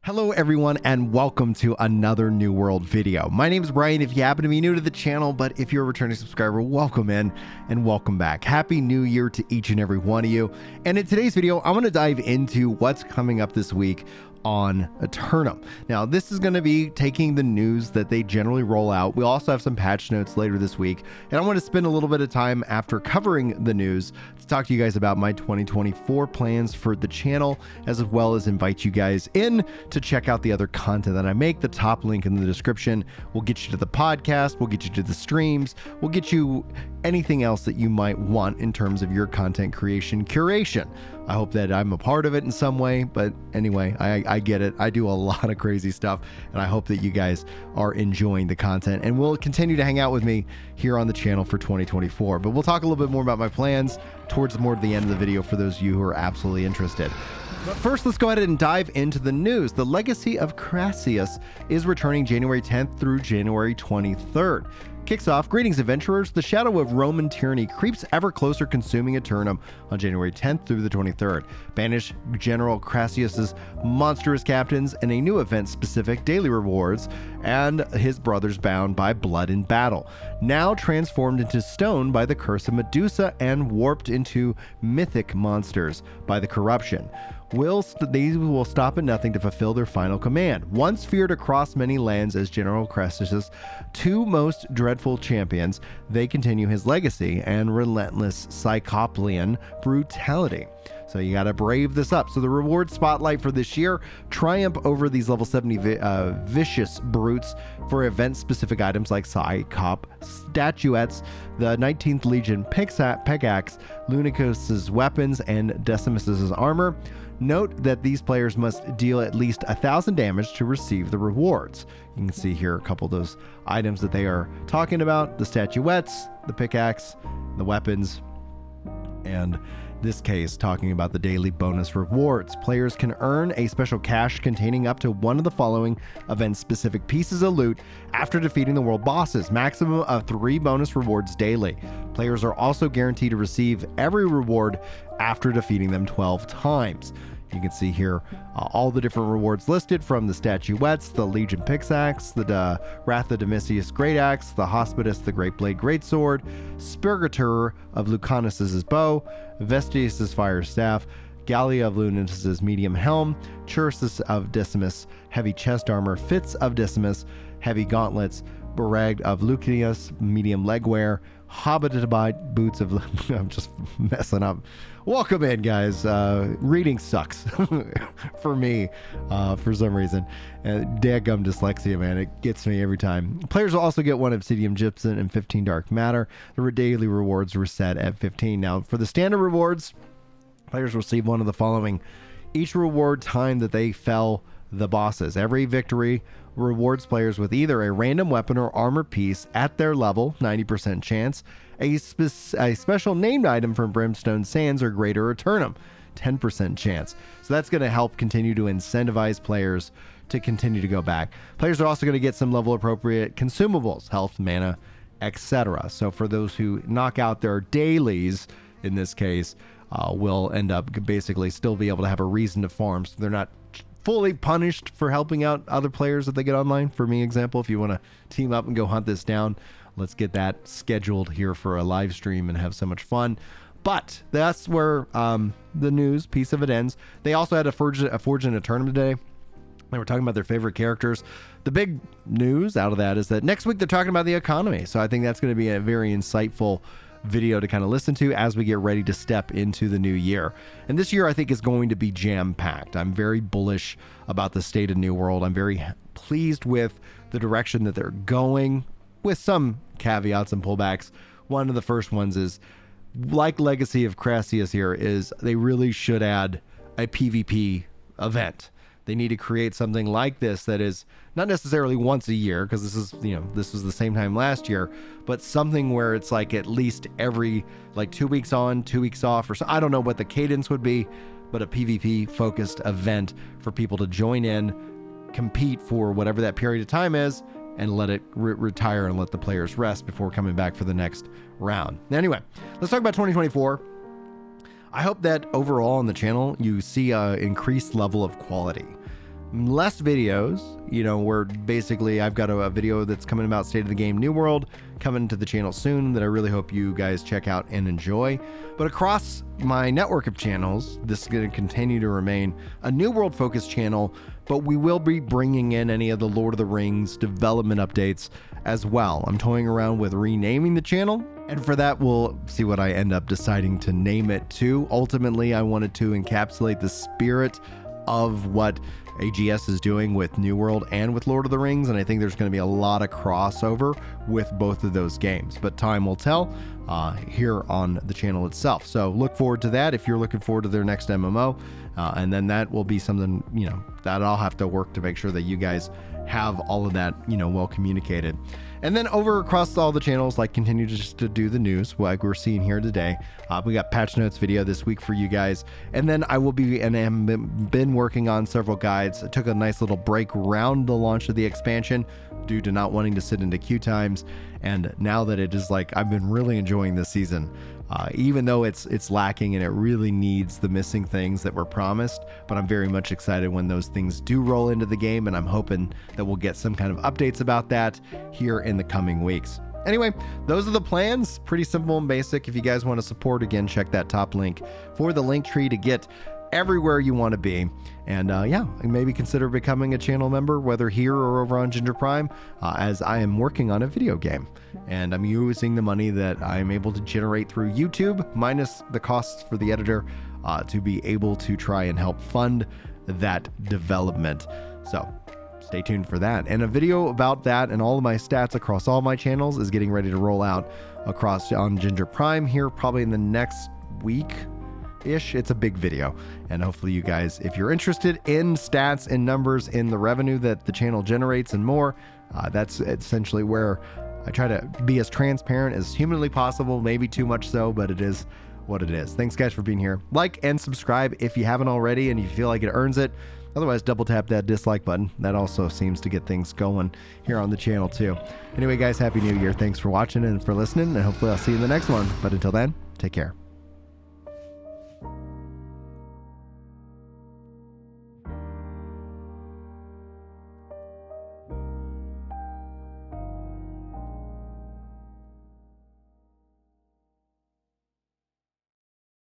Hello everyone and welcome to another New World video. My name is Brian if you happen to be new to the channel, but if you're a returning subscriber, welcome in and welcome back. Happy New Year to each and every one of you. And in today's video, I'm going to dive into what's coming up this week on Eternum. Now, this is going to be taking the news that they generally roll out. We also have some patch notes later this week, and I want to spend a little bit of time after covering the news to talk to you guys about my 2024 plans for the channel, as well as invite you guys in to check out the other content that I make. The top link in the description will get you to the podcast, will get you to the streams, will get you anything else that you might want in terms of your content creation curation. I hope that I'm a part of it in some way, but anyway, I get it. I do a lot of crazy stuff, and I hope that you guys are enjoying the content and will continue to hang out with me here on the channel for 2024. But we'll talk a little bit more about my plans towards more of the end of the video for those of you who are absolutely interested. But first, let's go ahead and dive into the news. The Legacy of Crassus is returning January 10th through January 23rd. Kicks off, greetings adventurers, the shadow of Roman tyranny creeps ever closer, consuming Eternum on January 10th through the 23rd. Banish General Crassus's monstrous captains and a new event-specific daily rewards, and his brothers bound by blood in battle. Now transformed into stone by the curse of Medusa and warped into mythic monsters by the corruption. They will stop at nothing to fulfill their final command. Once feared across many lands as General Crassus's two most dreadful champions, they continue his legacy and relentless Cyclopean brutality. So you got to brave this up. So the reward spotlight for this year, triumph over these level 70 vicious brutes for event-specific items like Cyclop statuettes, the 19th Legion pickaxe, Lunicus's weapons, and Decimus's armor. Note that these players must deal at least 1,000 damage to receive the rewards. You can see here a couple of those items that they are talking about: the statuettes, the pickaxe, the weapons, and this case talking about the daily bonus rewards. Players can earn a special cache containing up to one of the following event-specific pieces of loot after defeating the world bosses, maximum of 3 bonus rewards daily. Players are also guaranteed to receive every reward after defeating them 12 times. You can see here all the different rewards listed, from the statuettes, the Legion pickaxe, the Wrath of Domitius great axe, the Hospitus the great blade great sword, Spurgator of Lucanus's bow, Vestius's fire staff, Gallia of Lucanus's medium helm, Chursus of Decimus heavy chest armor, Fitz of Decimus heavy gauntlets, Barag of Lucius medium legwear, Hobbitable boots of I'm just messing up. Welcome in, guys. Reading sucks for me for some reason. Dadgum dyslexia, man. It gets me every time. Players will also get 1 obsidian gypsum and 15 dark matter. The daily rewards were set at 15. Now, for the standard rewards, players receive one of the following each reward time that they fell the bosses. Every victory rewards players with either a random weapon or armor piece at their level, 90% chance, a special named item from Brimstone Sands or Greater Eternum, 10% chance. So that's going to help continue to incentivize players to continue to go back. Players are also going to get some level appropriate consumables, health, mana, etc. So for those who knock out their dailies, in this case, will end up basically still be able to have a reason to farm, so they're not fully punished for helping out other players that they get online. For me, example, if you want to team up and go hunt this down, let's get that scheduled here for a live stream and have so much fun. But that's where the news piece of it ends. They also had a Forge in a tournament today. They were talking about their favorite characters. The big news out of that is that next week they're talking about the economy. So I think that's going to be a very insightful video to kind of listen to as we get ready to step into the new year. And this year I think is going to be jam-packed. I'm very bullish about the state of New World. I'm very pleased with the direction that they're going, with some caveats and pullbacks. One of the first ones is, like Legacy of Crassus here, is they really should add a PvP event. They need to create something like this that is not necessarily once a year, because this is, this was the same time last year, but something where it's like at least every 2 weeks on, 2 weeks off, or so. I don't know what the cadence would be, but a PvP focused event for people to join in, compete for whatever that period of time is, and let it retire and let the players rest before coming back for the next round. Anyway, let's talk about 2024. I hope that overall on the channel, you see an increased level of quality. less videos, where basically I've got a video that's coming about State of the Game New World coming to the channel soon that I really hope you guys check out and enjoy. But across my network of channels, this is going to continue to remain a New World focused channel, but we will be bringing in any of the Lord of the Rings development updates as well. I'm toying around with renaming the channel, and for that we'll see what I end up deciding to name it to. Ultimately, I wanted to encapsulate the spirit of what AGS is doing with New World and with Lord of the Rings, and I think there's going to be a lot of crossover with both of those games, but time will tell here on the channel itself. So look forward to that if you're looking forward to their next MMO, and then that will be something that I'll have to work to make sure that you guys have all of that well communicated. And then over across all the channels, continue just to do the news like we're seeing here today. We got patch notes video this week for you guys, and then I will be and have been working on several guides. I took a nice little break around the launch of the expansion due to not wanting to sit into queue times, and now that it is I've been really enjoying this season. Even though it's lacking and it really needs the missing things that were promised, but I'm very much excited when those things do roll into the game, and I'm hoping that we'll get some kind of updates about that here in the coming weeks. Anyway, those are the plans. Pretty simple and basic. If you guys want to support, again, check that top link for the link tree to get everywhere you want to be. And maybe consider becoming a channel member, whether here or over on Ginger Prime, as I am working on a video game. And I'm using the money that I'm able to generate through YouTube, minus the costs for the editor, to be able to try and help fund that development. So stay tuned for that. And a video about that and all of my stats across all my channels is getting ready to roll out across on Ginger Prime here probably in the next week. It's a big video, and hopefully you guys, if you're interested in stats and numbers in the revenue that the channel generates and more, that's essentially where I try to be as transparent as humanly possible, maybe too much so, but it is what it is. Thanks guys for being here. Like and subscribe if you haven't already and you feel like it earns it. Otherwise, double tap that dislike button. That also seems to get things going here on the channel too. Anyway guys, Happy New Year. Thanks for watching and for listening, and hopefully I'll see you in the next one. But until then, take care.